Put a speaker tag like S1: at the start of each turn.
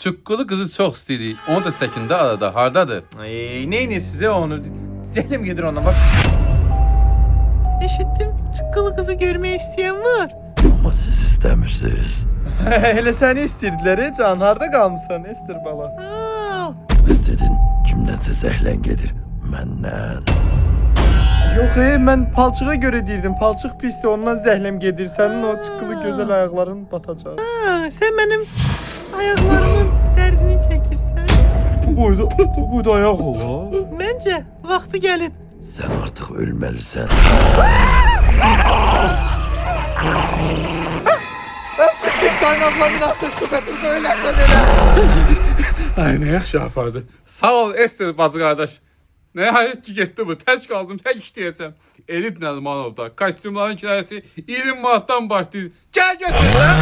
S1: Çıqqılı qızı çox istəyirik. Onu da çəkində arada. Hardadır?
S2: Neyini size onu? Zehlim gelir ona bak. Eşittim. Çıkkılı kızı görmeye isteyen var.
S3: Ama siz istəmirsiniz.
S2: Hele seni istirdiler can. Harda kalmışsan Ester bala.
S3: İstədin kimdənsə zəhlən gedir. Məndən.
S2: Yok ben palçığa göre değildim. Palçık pisti ondan zehlem gedir. Senin o çıkkılı güzel ayakların batacak. Sen benim ayaklarımın derdini çekirsen. Bu boyda ayak ola. Bence vakti gelip.
S3: Sən artıq ölməlisən.
S2: Kaynaklarını nasıl su katırdı öylersen öyle.
S1: Ay, nə yaxşı apardı. Sağ ol Ester bacı qardaş. Nəhayət ki getdi bu. Tək qaldım, tək işləyəcəm. Elit Nəzmanovda kostyumların kirayəsi 20 manatdan başlayır. Gəl götür lan.